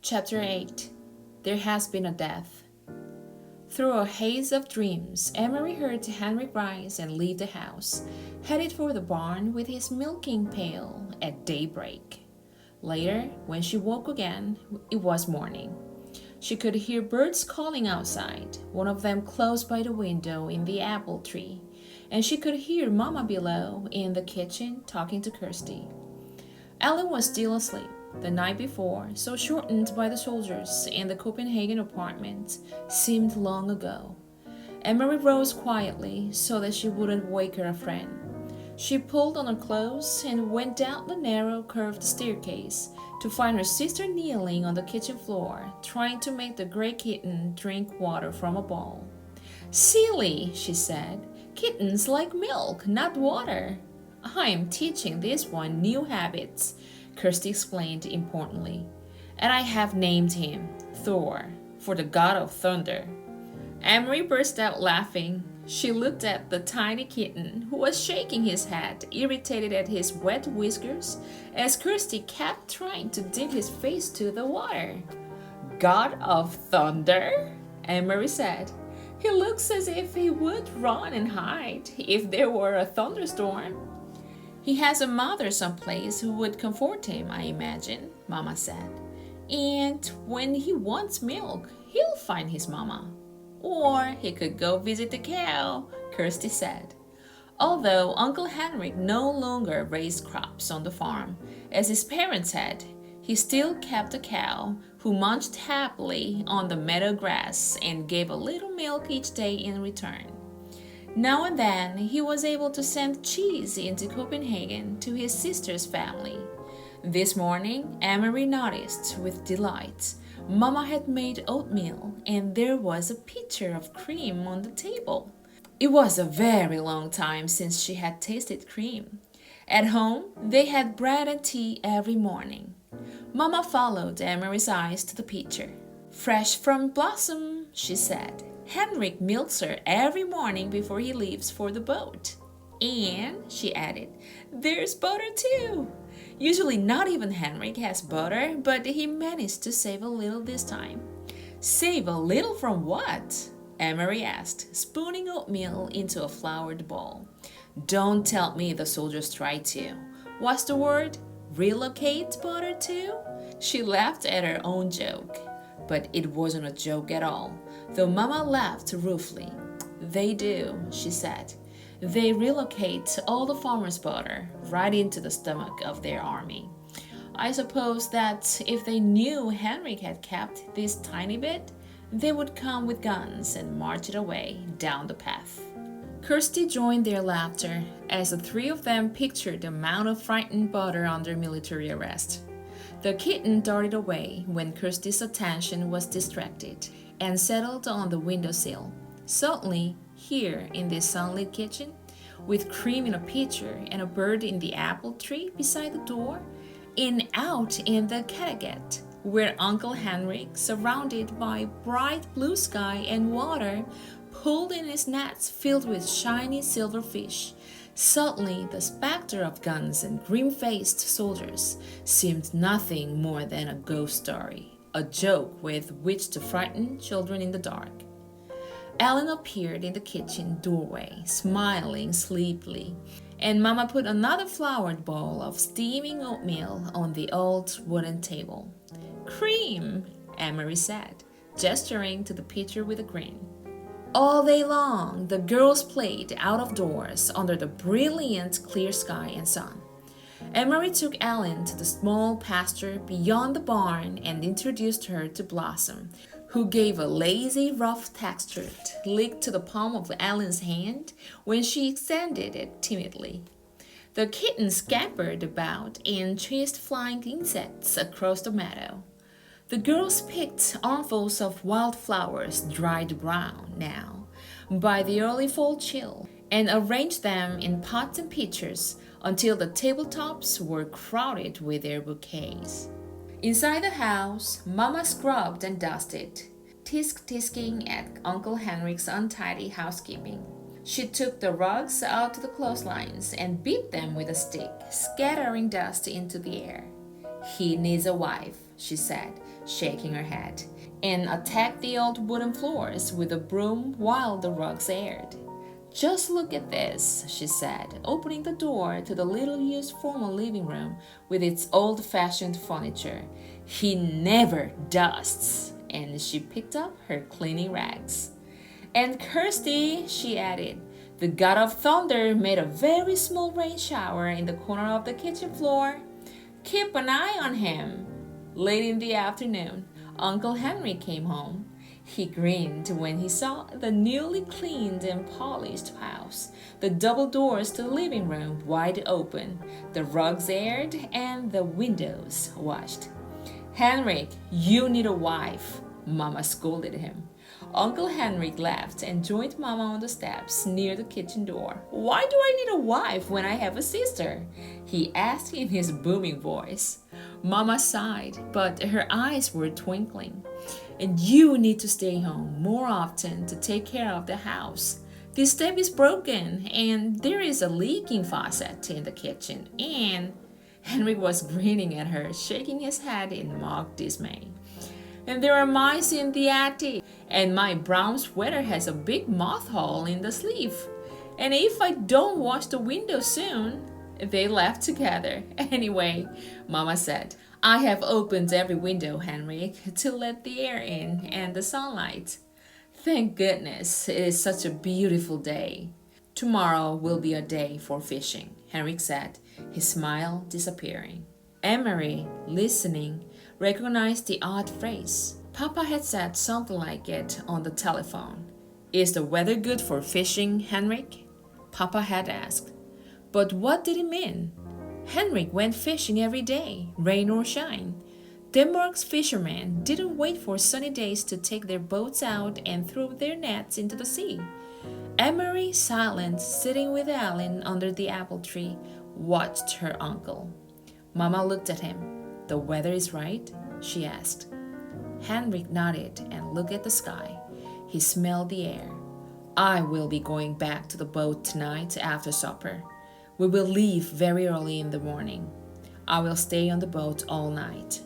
Chapter 8. There Has Been a Death. Through a haze of dreams, Emery heard Henrik rise and leave the house, headed for the barn with his milking pail at daybreak. Later, when she woke again, it was morning. She could hear birds calling outside, one of them close by the window in the apple tree, and she could hear Mama below in the kitchen talking to Kirsty. Ellen was still asleep. The night before, so shortened by the soldiers in the Copenhagen apartment, seemed long ago. Emery rose quietly so that she wouldn't wake her friend. She pulled on her clothes and went down the narrow, curved staircase to find her sister kneeling on the kitchen floor, trying to make the gray kitten drink water from a bowl. "Silly," she said. "Kittens like milk, not water." "I am teaching this one new habits," Kirsty explained importantly. "And I have named him Thor, for the god of thunder." Emery burst out laughing. She looked at the tiny kitten, who was shaking his head, irritated at his wet whiskers, as Kirsty kept trying to dip his face to the water. "God of thunder?" Emery said. "He looks as if he would run and hide if there were a thunderstorm." "He has a mother someplace who would comfort him, I imagine," Mama said. "And when he wants milk, he'll find his mama." "Or he could go visit the cow," Kirsty said. Although Uncle Henrik no longer raised crops on the farm, as his parents had, he still kept a cow who munched happily on the meadow grass and gave a little milk each day in return. Now and then he was able to send cheese into Copenhagen to his sister's family. This morning, Emery noticed with delight Mama had made oatmeal and there was a pitcher of cream on the table. It was a very long time since she had tasted cream. At home, they had bread and tea every morning. Mama followed Emery's eyes to the pitcher. "Fresh from Blossom," she said. "Henrik milks her every morning before he leaves for the boat. And," she added, "there's butter too. Usually not even Henrik has butter, but he managed to save a little this time." "Save a little from what?" Emery asked, spooning oatmeal into a floured bowl. "Don't tell me the soldiers tried to. What's the word? Relocate butter too?" She laughed at her own joke. But it wasn't a joke at all, though Mama laughed ruefully. "They do," she said. "They relocate all the farmers' butter right into the stomach of their army. I suppose that if they knew Henrik had kept this tiny bit, they would come with guns and march it away down the path." Kirsty joined their laughter as the three of them pictured the amount of frightened butter under military arrest. The kitten darted away when Kirsty's attention was distracted and settled on the windowsill. Suddenly, here in this sunlit kitchen, with cream in a pitcher and a bird in the apple tree beside the door, and out in the Kattegat, where Uncle Henrik, surrounded by bright blue sky and water, pulled in his nets filled with shiny silver fish. Suddenly, the specter of guns and grim-faced soldiers seemed nothing more than a ghost story, a joke with which to frighten children in the dark. Ellen appeared in the kitchen doorway, smiling sleepily, and Mama put another floured bowl of steaming oatmeal on the old wooden table. "Cream," Emery said, gesturing to the pitcher with a grin. All day long, the girls played out of doors under the brilliant clear sky and sun. Emery took Ellen to the small pasture beyond the barn and introduced her to Blossom, who gave a lazy, rough-textured lick to the palm of Ellen's hand when she extended it timidly. The kitten scampered about and chased flying insects across the meadow. The girls picked armfuls of wildflowers, dried brown now by the early fall chill, and arranged them in pots and pitchers until the tabletops were crowded with their bouquets. Inside the house, Mama scrubbed and dusted, tisking at Uncle Henrik's untidy housekeeping. She took the rugs out to the clotheslines and beat them with a stick, scattering dust into the air. "He needs a wife," she said, shaking her head, and attacked the old wooden floors with a broom while the rugs aired. Just look at this, she said, opening the door to the little-used formal living room with its old-fashioned furniture. He never dusts, and she picked up her cleaning rags. And Kirsty, she added, the god of thunder made a very small rain shower in the corner of the kitchen floor. Keep an eye on him. Late in the afternoon, Uncle Henry came home. He grinned when he saw the newly cleaned and polished house, the double doors to the living room wide open, the rugs aired, and the windows washed. Henrik, you need a wife, Mama scolded him. Uncle Henrik laughed and joined Mama on the steps near the kitchen door. Why do I need a wife when I have a sister? He asked in his booming voice. Mama sighed, but her eyes were twinkling. And you need to stay home more often to take care of the house. This tap is broken, and there is a leaking faucet in the kitchen, and Henrik was grinning at her, shaking his head in mock dismay. And there are mice in the attic, and my brown sweater has a big moth hole in the sleeve. And if I don't wash the window soon, they laughed together. Anyway, Mama said, I have opened every window, Henrik, to let the air in and the sunlight. Thank goodness, it is such a beautiful day. Tomorrow will be a day for fishing, Henrik said, his smile disappearing. Emery, listening, recognized the odd phrase. Papa had said something like it on the telephone. Is the weather good for fishing, Henrik? Papa had asked. But what did it mean? Henrik went fishing every day, rain or shine. Denmark's fishermen didn't wait for sunny days to take their boats out and throw their nets into the sea. Emery, silent, sitting with Alan under the apple tree, watched her uncle. Mama looked at him. The weather is right? She asked. Henrik nodded and looked at the sky. He smelled the air. I will be going back to the boat tonight after supper. We will leave very early in the morning. I will stay on the boat all night.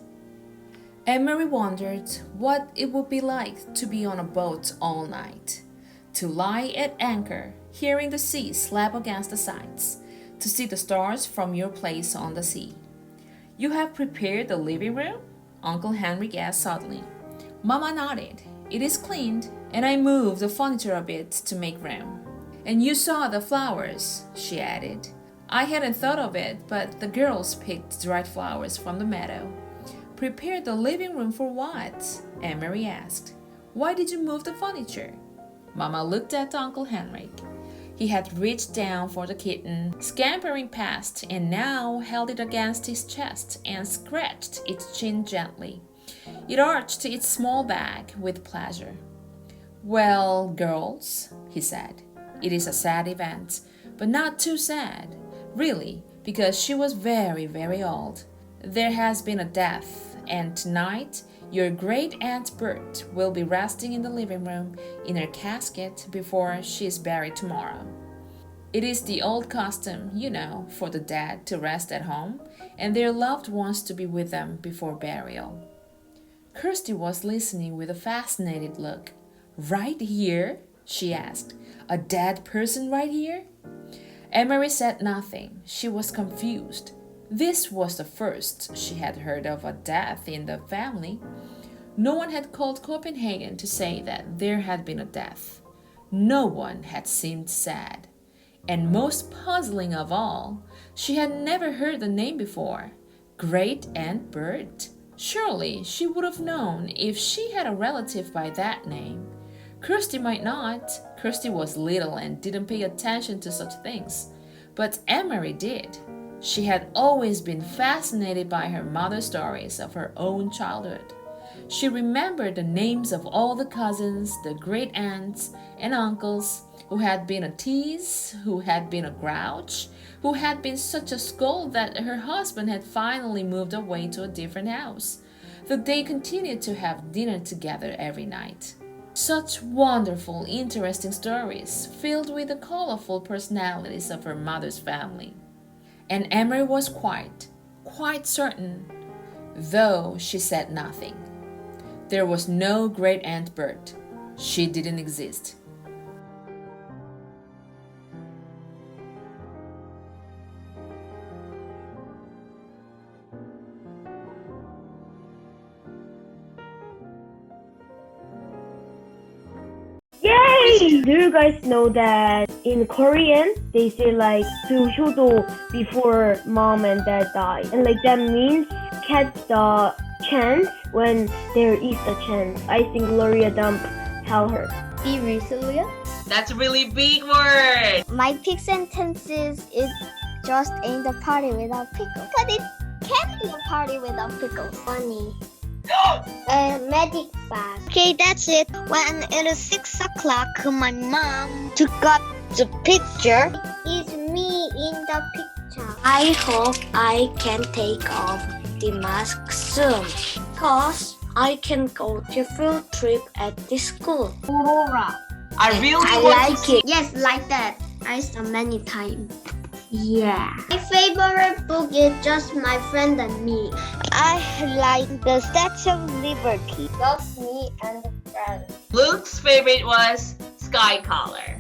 Emery wondered what it would be like to be on a boat all night. To lie at anchor, hearing the sea slap against the sides. To see the stars from your place on the sea. You have prepared the living room? Uncle Henrik asked suddenly. Mama nodded. It is cleaned, and I moved the furniture a bit to make room. And you saw the flowers, she added. I hadn't thought of it, but the girls picked dried flowers from the meadow. Prepared the living room for what? Emery asked. Why did you move the furniture? Mama looked at Uncle Henrik. He had reached down for the kitten, scampering past, and now held it against his chest and scratched its chin gently. It arched its small back with pleasure. Well, girls, he said, it is a sad event, but not too sad. Really, because she was very, very old. There has been a death, and tonight your great-aunt Bert will be resting in the living room in her casket before she is buried tomorrow. It is the old custom, you know, for the dead to rest at home and their loved ones to be with them before burial. Kirsty was listening with a fascinated look. Right here? She asked. A dead person right here? Emery said nothing. She was confused. This was the first she had heard of a death in the family. No one had called Copenhagen to say that there had been a death. No one had seemed sad. And most puzzling of all, she had never heard the name before. Great Aunt Bert. Surely she would have known if she had a relative by that name. Kirsty might not. Kirsty was little and didn't pay attention to such things. But Emery did. She had always been fascinated by her mother's stories of her own childhood. She remembered the names of all the cousins, the great aunts and uncles who had been a tease, who had been a grouch, who had been such a scold that her husband had finally moved away to a different house. That they continued to have dinner together every night. Such wonderful, interesting stories, filled with the colorful personalities of her mother's family. And Emery was quite certain though she said nothing. There was no great Aunt Bert. She didn't exist. Yay! Do you guys know that in Korean they say like "그 효도" before mom and dad die, and like that means catch the chance when there is a chance. I think Gloria Dump tell her. Be resilient. That's a really big word. My pick sentences is just ain't a party without pickles. But it can be a party without pickles. Funny. Magic bag. Okay, that's it. When it is 6 o'clock, my mom took up the picture. It's me in the picture. I hope I can take off the mask soon, because I can go to field trip at the school. Aurora. I really I want like to see. it. Yes, like that. I saw many times. Yeah. My favorite book is Just My Friend and Me. I like the Statue of Liberty. Just me and the friends. Luke's favorite was Sky Color.